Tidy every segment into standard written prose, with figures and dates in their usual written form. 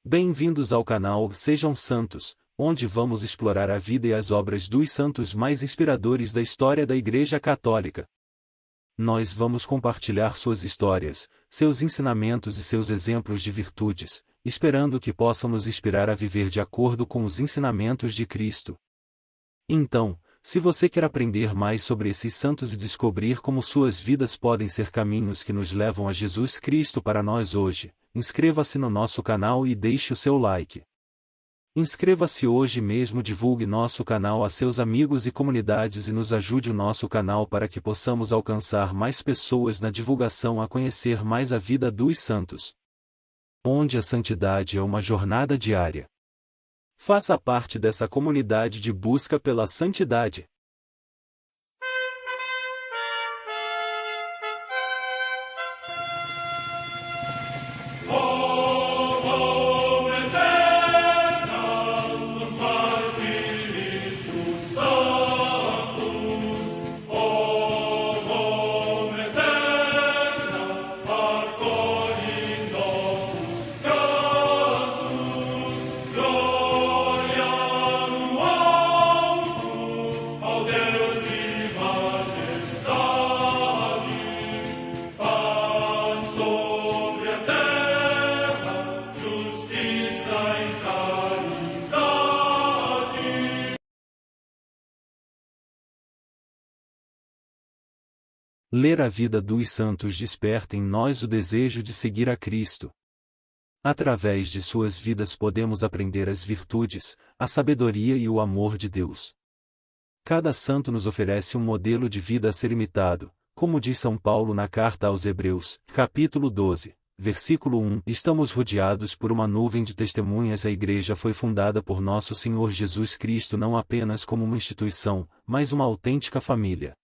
Bem-vindos ao canal Sejam Santos, onde vamos explorar a vida e as obras dos santos mais inspiradores da história da Igreja Católica. Nós vamos compartilhar suas histórias, seus ensinamentos e seus exemplos de virtudes, esperando que possam nos inspirar a viver de acordo com os ensinamentos de Cristo. Então, se você quer aprender mais sobre esses santos e descobrir como suas vidas podem ser caminhos que nos levam a Jesus Cristo para nós hoje, inscreva-se no nosso canal e deixe o seu like. Inscreva-se hoje mesmo, divulgue nosso canal a seus amigos e comunidades e nos ajude o nosso canal para que possamos alcançar mais pessoas na divulgação a conhecer mais a vida dos santos. Onde a santidade é uma jornada diária. Faça parte dessa comunidade de busca pela santidade. Ler a vida dos santos desperta em nós o desejo de seguir a Cristo. Através de suas vidas podemos aprender as virtudes, a sabedoria e o amor de Deus. Cada santo nos oferece um modelo de vida a ser imitado, como diz São Paulo na carta aos Hebreus, capítulo 12, versículo 1. Estamos rodeados por uma nuvem de testemunhas. A Igreja foi fundada por nosso Senhor Jesus Cristo não apenas como uma instituição, mas uma autêntica família.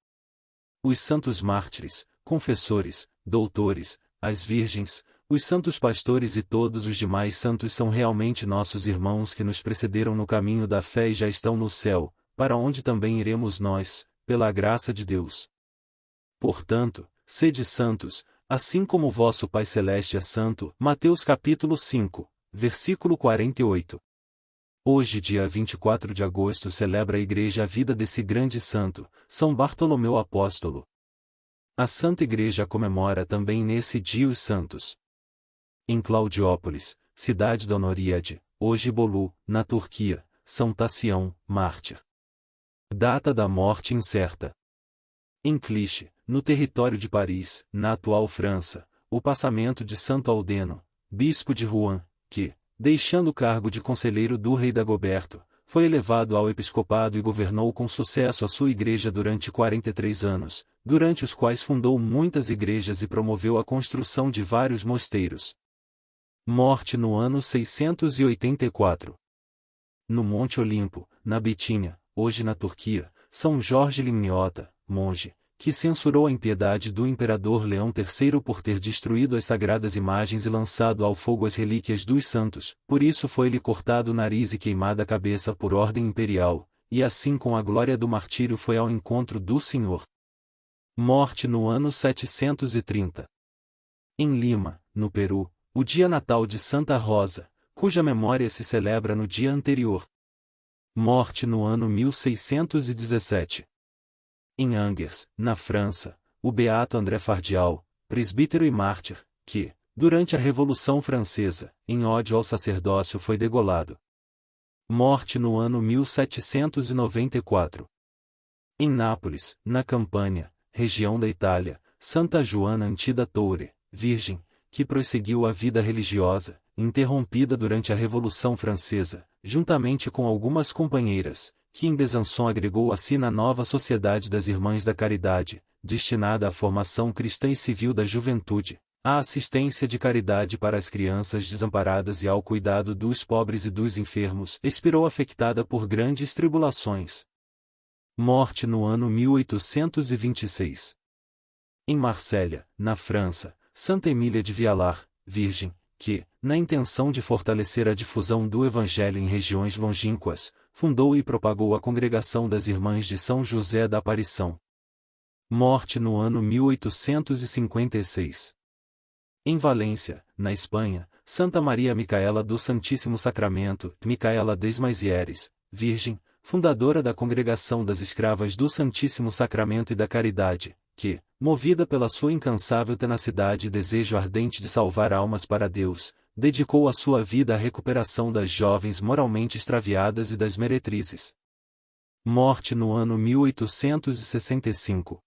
Os santos mártires, confessores, doutores, as virgens, os santos pastores e todos os demais santos são realmente nossos irmãos que nos precederam no caminho da fé e já estão no céu, para onde também iremos nós, pela graça de Deus. Portanto, sede santos, assim como o vosso Pai Celeste é santo. Mateus capítulo 5, versículo 48. Hoje, dia 24 de agosto, celebra a Igreja a vida desse grande santo, São Bartolomeu Apóstolo. A Santa Igreja comemora também nesse dia os santos. Em Claudiópolis, cidade da Honoríade, hoje Bolu, na Turquia, São Tassião, mártir. Data da morte incerta. Em Clichy, no território de Paris, na atual França, o passamento de Santo Aldeno, bispo de Rouen, que, deixando o cargo de conselheiro do rei Dagoberto, foi elevado ao episcopado e governou com sucesso a sua igreja durante 43 anos, durante os quais fundou muitas igrejas e promoveu a construção de vários mosteiros. Morte no ano 684. No Monte Olimpo, na Bitínia, hoje na Turquia, São Jorge Limniota, monge, que censurou a impiedade do imperador Leão III por ter destruído as sagradas imagens e lançado ao fogo as relíquias dos santos, por isso foi-lhe cortado o nariz e queimada a cabeça por ordem imperial, e assim com a glória do martírio foi ao encontro do Senhor. Morte no ano 730. Em Lima, no Peru, o dia natal de Santa Rosa, cuja memória se celebra no dia anterior. Morte no ano 1617. Em Angers, na França, o beato André Fardial, presbítero e mártir, que, durante a Revolução Francesa, em ódio ao sacerdócio foi degolado. Morte no ano 1794. Em Nápoles, na Campânia, região da Itália, Santa Joana Antida Toure, virgem, que prosseguiu a vida religiosa, interrompida durante a Revolução Francesa, juntamente com algumas companheiras, que em Besançon agregou a si na nova Sociedade das Irmãs da Caridade, destinada à formação cristã e civil da juventude, à assistência de caridade para as crianças desamparadas e ao cuidado dos pobres e dos enfermos, expirou afectada por grandes tribulações. Morte no ano 1826. Em Marsella, na França, Santa Emília de Vialar, virgem, que, na intenção de fortalecer a difusão do Evangelho em regiões longínquas, fundou e propagou a Congregação das Irmãs de São José da Aparição. Morte no ano 1856. Em Valência, na Espanha, Santa Maria Micaela do Santíssimo Sacramento, Micaela Desmaisieres, Virgem, fundadora da Congregação das Escravas do Santíssimo Sacramento e da Caridade, que, movida pela sua incansável tenacidade e desejo ardente de salvar almas para Deus, dedicou a sua vida à recuperação das jovens moralmente extraviadas e das meretrizes. Morte no ano 1865.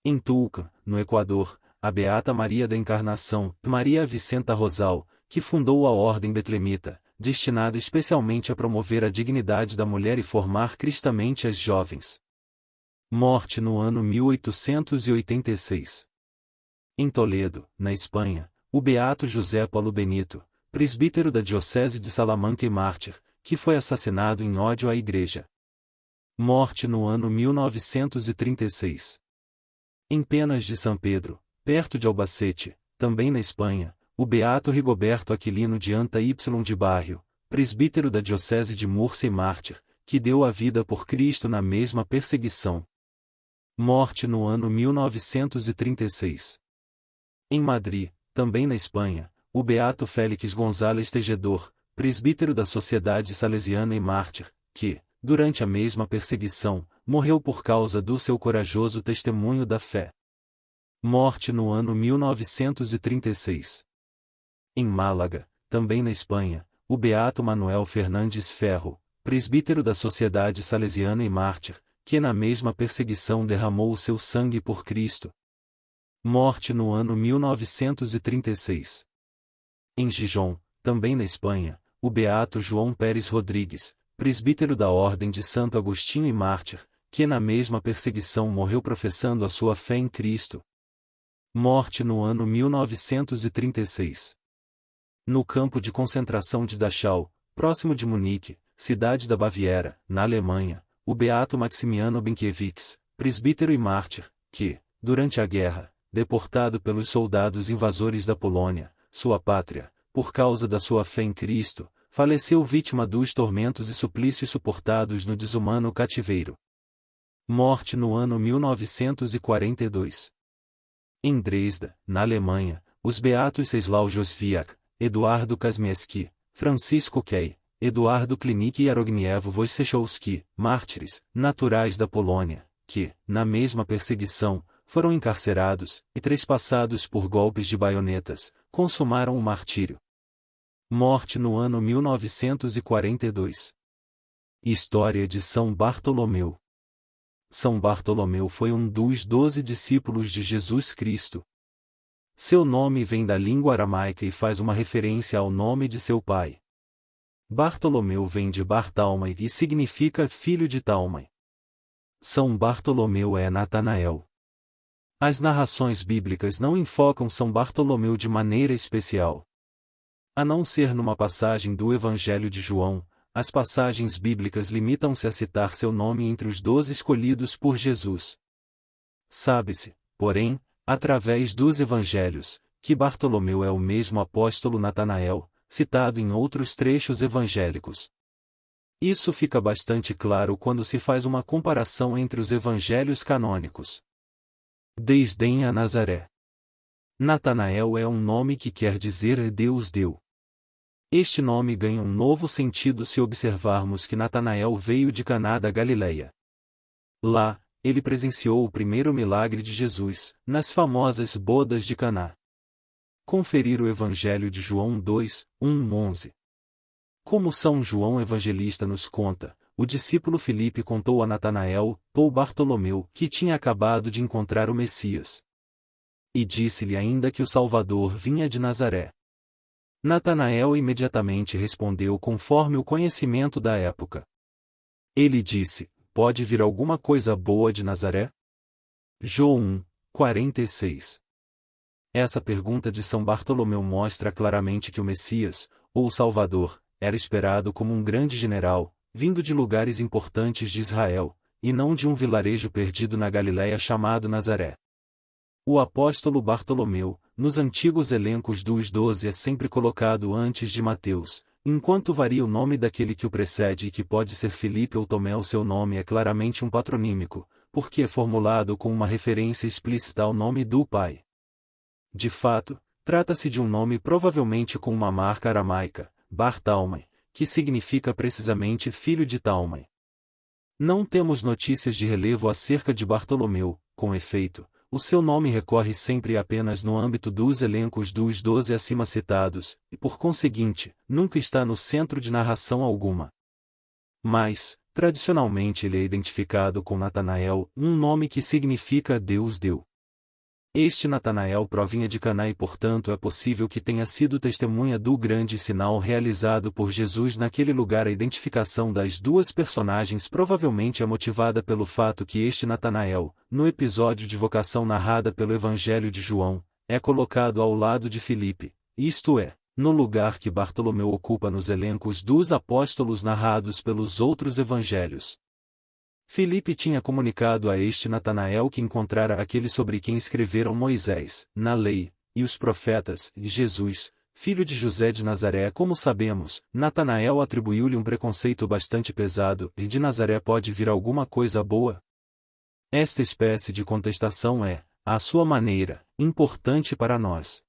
Em Tulca, no Equador, a Beata Maria da Encarnação, Maria Vicenta Rosal, que fundou a Ordem Betlemita, destinada especialmente a promover a dignidade da mulher e formar cristamente as jovens. Morte no ano 1886. Em Toledo, na Espanha, o Beato José Paulo Benito, presbítero da Diocese de Salamanca e mártir, que foi assassinado em ódio à Igreja. Morte no ano 1936. Em Penas de São Pedro, perto de Albacete, também na Espanha, o Beato Rigoberto Aquilino de Anta Y de Barrio, presbítero da Diocese de Múrcia e mártir, que deu a vida por Cristo na mesma perseguição. Morte no ano 1936. Em Madrid, também na Espanha, o Beato Félix González Tejedor, presbítero da Sociedade Salesiana e mártir, que, durante a mesma perseguição, morreu por causa do seu corajoso testemunho da fé. Morte no ano 1936. Em Málaga, também na Espanha, o Beato Manuel Fernandes Ferro, presbítero da Sociedade Salesiana e mártir, que na mesma perseguição derramou o seu sangue por Cristo. Morte no ano 1936. Em Gijón, também na Espanha, o Beato João Pérez Rodrigues, presbítero da Ordem de Santo Agostinho e mártir, que na mesma perseguição morreu professando a sua fé em Cristo. Morte no ano 1936. No campo de concentração de Dachau, próximo de Munique, cidade da Baviera, na Alemanha, o Beato Maximiano Benkiewicz, presbítero e mártir, que, durante a guerra, deportado pelos soldados invasores da Polônia, sua pátria, por causa da sua fé em Cristo, faleceu vítima dos tormentos e suplícios suportados no desumano cativeiro. Morte no ano 1942. Em Dresda, na Alemanha, os Beatos Czesław Józwiak, Eduardo Kazmieski, Francisco Key, Eduardo Klinik e Arogniewo Wojciechowski, mártires, naturais da Polônia, que, na mesma perseguição, foram encarcerados, e trespassados por golpes de baionetas, consumaram o martírio. Morte no ano 1942. História de São Bartolomeu. São Bartolomeu foi um dos 12 discípulos de Jesus Cristo. Seu nome vem da língua aramaica e faz uma referência ao nome de seu pai. Bartolomeu vem de Bartalmai e significa filho de Talmai. São Bartolomeu é Natanael. As narrações bíblicas não enfocam São Bartolomeu de maneira especial. A não ser numa passagem do Evangelho de João, as passagens bíblicas limitam-se a citar seu nome entre os 12 escolhidos por Jesus. Sabe-se, porém, através dos Evangelhos, que Bartolomeu é o mesmo apóstolo Natanael, citado em outros trechos evangélicos. Isso fica bastante claro quando se faz uma comparação entre os evangelhos canônicos. Desdém a Nazaré. Natanael é um nome que quer dizer Deus deu. Este nome ganha um novo sentido se observarmos que Natanael veio de Caná da Galileia. Lá, ele presenciou o primeiro milagre de Jesus, nas famosas bodas de Caná. Conferir o Evangelho de João 2, 1-11. Como São João Evangelista nos conta, o discípulo Filipe contou a Natanael, ou Bartolomeu, que tinha acabado de encontrar o Messias. E disse-lhe ainda que o Salvador vinha de Nazaré. Natanael imediatamente respondeu conforme o conhecimento da época. Ele disse: pode vir alguma coisa boa de Nazaré? João 1, 46. Essa pergunta de São Bartolomeu mostra claramente que o Messias, ou o Salvador, era esperado como um grande general, vindo de lugares importantes de Israel, e não de um vilarejo perdido na Galiléia chamado Nazaré. O apóstolo Bartolomeu, nos antigos elencos dos 12 é sempre colocado antes de Mateus, enquanto varia o nome daquele que o precede e que pode ser Filipe ou Tomé. O seu nome é claramente um patronímico, porque é formulado com uma referência explícita ao nome do Pai. De fato, Trata-se de um nome provavelmente com uma marca aramaica, Bar Talmai, que significa precisamente filho de Talmai. Não temos notícias de relevo acerca de Bartolomeu, com efeito, o seu nome recorre sempre apenas no âmbito dos elencos dos 12 acima citados, e por conseguinte, nunca está no centro de narração alguma. Mas, tradicionalmente ele é identificado com Natanael, um nome que significa Deus deu. Este Natanael provinha de Caná e portanto é possível que tenha sido testemunha do grande sinal realizado por Jesus naquele lugar. A identificação das duas personagens provavelmente é motivada pelo fato que este Natanael, no episódio de vocação narrada pelo Evangelho de João, é colocado ao lado de Filipe, isto é, no lugar que Bartolomeu ocupa nos elencos dos apóstolos narrados pelos outros evangelhos. Filipe tinha comunicado a este Natanael que encontrara aquele sobre quem escreveram Moisés, na lei, e os profetas, e Jesus, filho de José de Nazaré. Como sabemos, Natanael atribuiu-lhe um preconceito bastante pesado, e de Nazaré pode vir alguma coisa boa? Esta espécie de contestação é, à sua maneira, importante para nós.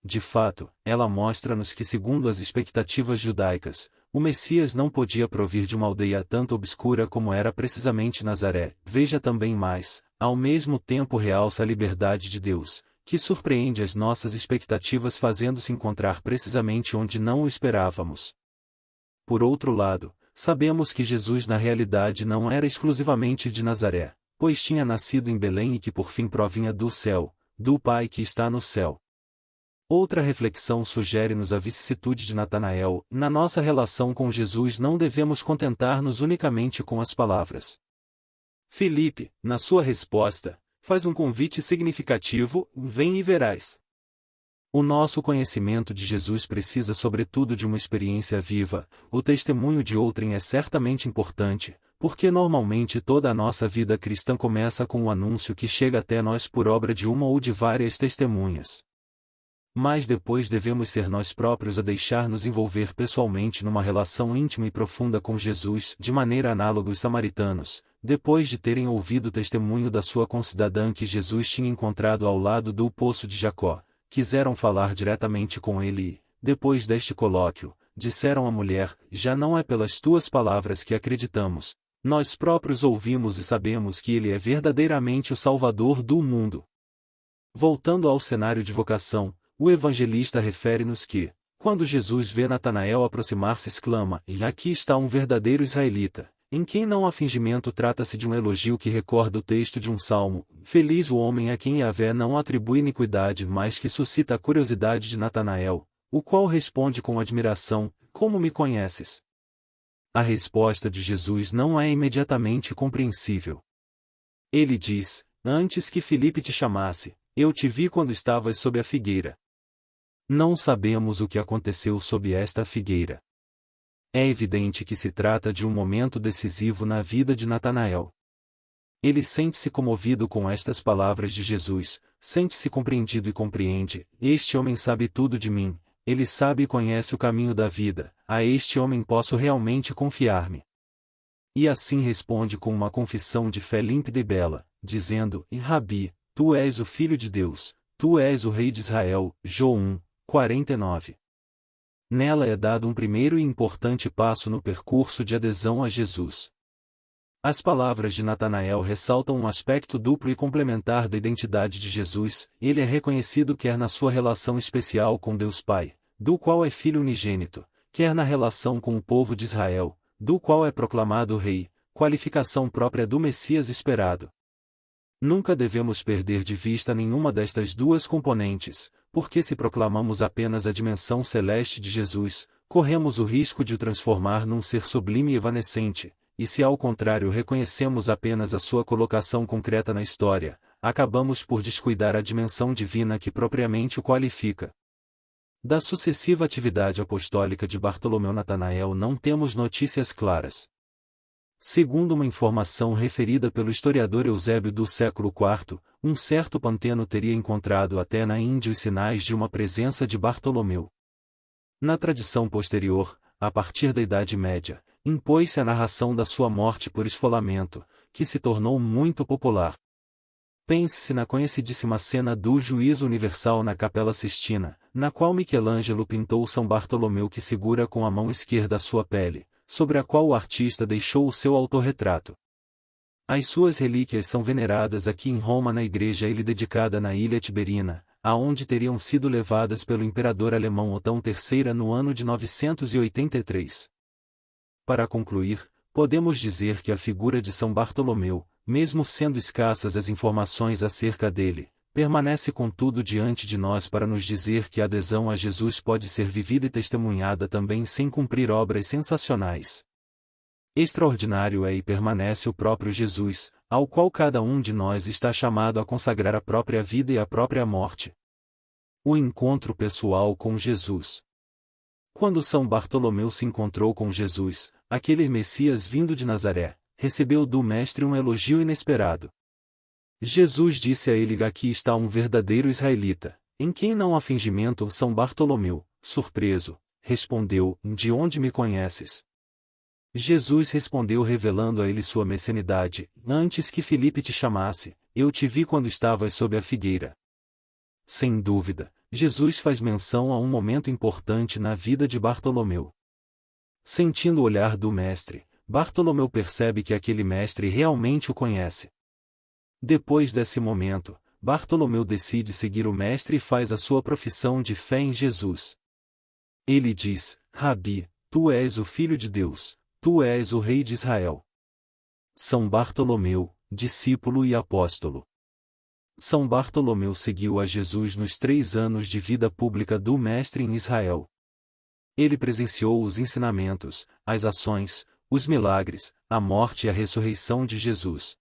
De fato, ela mostra-nos que, segundo as expectativas judaicas, o Messias não podia provir de uma aldeia tanto obscura como era precisamente Nazaré. Veja também mais, ao mesmo tempo realça a liberdade de Deus, que surpreende as nossas expectativas fazendo-se encontrar precisamente onde não o esperávamos. Por outro lado, sabemos que Jesus na realidade não era exclusivamente de Nazaré, pois tinha nascido em Belém e que por fim provinha do céu, do Pai que está no céu. Outra reflexão sugere-nos a vicissitude de Natanael. Na nossa relação com Jesus não devemos contentar-nos unicamente com as palavras. Filipe, na sua resposta, faz um convite significativo: vem e verás. O nosso conhecimento de Jesus precisa sobretudo de uma experiência viva. O testemunho de outrem é certamente importante, porque normalmente toda a nossa vida cristã começa com um anúncio que chega até nós por obra de uma ou de várias testemunhas. Mas depois devemos ser nós próprios a deixar-nos envolver pessoalmente numa relação íntima e profunda com Jesus, de maneira análoga aos samaritanos, depois de terem ouvido o testemunho da sua concidadã que Jesus tinha encontrado ao lado do poço de Jacó, quiseram falar diretamente com ele e, depois deste colóquio, disseram à mulher: já não é pelas tuas palavras que acreditamos, nós próprios ouvimos e sabemos que ele é verdadeiramente o Salvador do mundo. Voltando ao cenário de vocação, o evangelista refere-nos que, quando Jesus vê Natanael aproximar-se, exclama: e aqui está um verdadeiro israelita, em quem não há fingimento. Trata-se de um elogio que recorda o texto de um salmo: feliz o homem a quem Yahvé não atribui iniquidade, mas que suscita a curiosidade de Natanael, o qual responde com admiração: como me conheces? A resposta de Jesus não é imediatamente compreensível. Ele diz: antes que Filipe te chamasse, eu te vi quando estavas sob a figueira. Não sabemos o que aconteceu sob esta figueira. É evidente que se trata de um momento decisivo na vida de Natanael. Ele sente-se comovido com estas palavras de Jesus, sente-se compreendido e compreende: este homem sabe tudo de mim, ele sabe e conhece o caminho da vida, a este homem posso realmente confiar-me. E assim responde com uma confissão de fé límpida e bela, dizendo: Rabi, tu és o Filho de Deus, tu és o Rei de Israel. João 1:49. Nela é dado um primeiro e importante passo no percurso de adesão a Jesus. As palavras de Natanael ressaltam um aspecto duplo e complementar da identidade de Jesus. Ele é reconhecido quer na sua relação especial com Deus Pai, do qual é filho unigênito, quer na relação com o povo de Israel, do qual é proclamado Rei, qualificação própria do Messias esperado. Nunca devemos perder de vista nenhuma destas duas componentes, porque se proclamamos apenas a dimensão celeste de Jesus, corremos o risco de o transformar num ser sublime e evanescente, e se ao contrário reconhecemos apenas a sua colocação concreta na história, acabamos por descuidar a dimensão divina que propriamente o qualifica. Da sucessiva atividade apostólica de Bartolomeu Natanael não temos notícias claras. Segundo uma informação referida pelo historiador Eusébio do século IV, um certo Panteno teria encontrado até na Índia os sinais de uma presença de Bartolomeu. Na tradição posterior, a partir da Idade Média, impôs-se a narração da sua morte por esfolamento, que se tornou muito popular. Pense-se na conhecidíssima cena do Juízo Universal na Capela Sistina, na qual Michelangelo pintou São Bartolomeu que segura com a mão esquerda a sua pele, sobre a qual o artista deixou o seu autorretrato. As suas relíquias são veneradas aqui em Roma na igreja a ele dedicada na Ilha Tiberina, aonde teriam sido levadas pelo imperador alemão Otão III no ano de 983. Para concluir, podemos dizer que a figura de São Bartolomeu, mesmo sendo escassas as informações acerca dele, permanece contudo diante de nós para nos dizer que a adesão a Jesus pode ser vivida e testemunhada também sem cumprir obras sensacionais. Extraordinário é e permanece o próprio Jesus, ao qual cada um de nós está chamado a consagrar a própria vida e a própria morte. O encontro pessoal com Jesus. Quando São Bartolomeu se encontrou com Jesus, aquele Messias vindo de Nazaré, recebeu do Mestre um elogio inesperado. Jesus disse a ele: aqui está um verdadeiro israelita, em quem não há fingimento. São Bartolomeu, surpreso, respondeu: de onde me conheces? Jesus respondeu revelando a ele sua messianidade: antes que Filipe te chamasse, eu te vi quando estavas sob a figueira. Sem dúvida, Jesus faz menção a um momento importante na vida de Bartolomeu. Sentindo o olhar do Mestre, Bartolomeu percebe que aquele Mestre realmente o conhece. Depois desse momento, Bartolomeu decide seguir o Mestre e faz a sua profissão de fé em Jesus. Ele diz: Rabi, tu és o Filho de Deus, tu és o Rei de Israel. São Bartolomeu, discípulo e apóstolo. São Bartolomeu seguiu a Jesus nos 3 anos de vida pública do Mestre em Israel. Ele presenciou os ensinamentos, as ações, os milagres, a morte e a ressurreição de Jesus.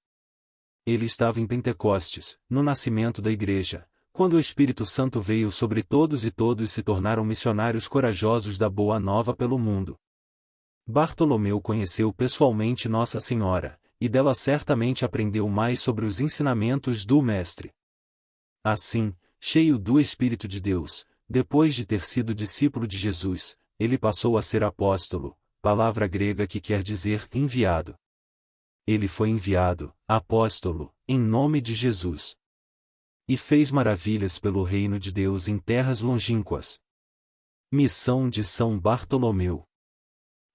Ele estava em Pentecostes, no nascimento da Igreja, quando o Espírito Santo veio sobre todos e todos se tornaram missionários corajosos da Boa Nova pelo mundo. Bartolomeu conheceu pessoalmente Nossa Senhora, e dela certamente aprendeu mais sobre os ensinamentos do Mestre. Assim, cheio do Espírito de Deus, depois de ter sido discípulo de Jesus, ele passou a ser apóstolo, palavra grega que quer dizer enviado. Ele foi enviado, apóstolo, em nome de Jesus. E fez maravilhas pelo reino de Deus em terras longínquas. Missão de São Bartolomeu.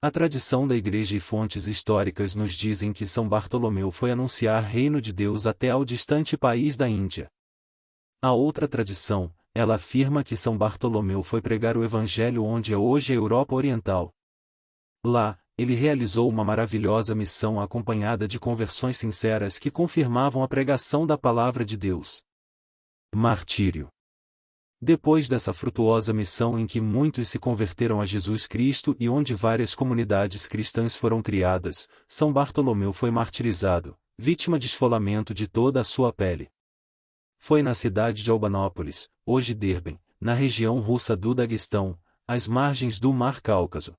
A tradição da Igreja e fontes históricas nos dizem que São Bartolomeu foi anunciar reino de Deus até ao distante país da Índia. A outra tradição, ela afirma que São Bartolomeu foi pregar o Evangelho onde é hoje a Europa Oriental. Lá, ele realizou uma maravilhosa missão acompanhada de conversões sinceras que confirmavam a pregação da Palavra de Deus. Martírio. Depois dessa frutuosa missão em que muitos se converteram a Jesus Cristo e onde várias comunidades cristãs foram criadas, São Bartolomeu foi martirizado, vítima de esfolamento de toda a sua pele. Foi na cidade de Albanópolis, hoje Derben, na região russa do Daguestão, às margens do Mar Cáucaso.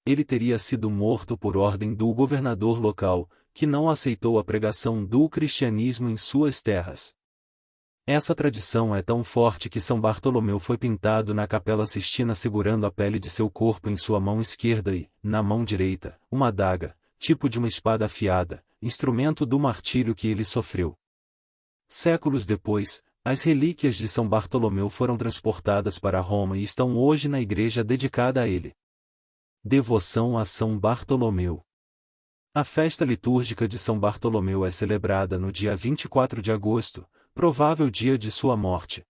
Ele teria sido morto por ordem do governador local, que não aceitou a pregação do cristianismo em suas terras. Essa tradição é tão forte que São Bartolomeu foi pintado na Capela Sistina segurando a pele de seu corpo em sua mão esquerda e, na mão direita, uma adaga, tipo de uma espada afiada, instrumento do martírio que ele sofreu. Séculos depois, as relíquias de São Bartolomeu foram transportadas para Roma e estão hoje na igreja dedicada a ele. Devoção a São Bartolomeu. A festa litúrgica de São Bartolomeu é celebrada no dia 24 de agosto, provável dia de sua morte.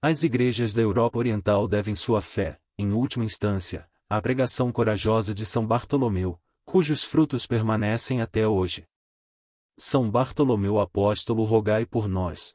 As igrejas da Europa Oriental devem sua fé, em última instância, à pregação corajosa de São Bartolomeu, cujos frutos permanecem até hoje. São Bartolomeu Apóstolo, rogai por nós.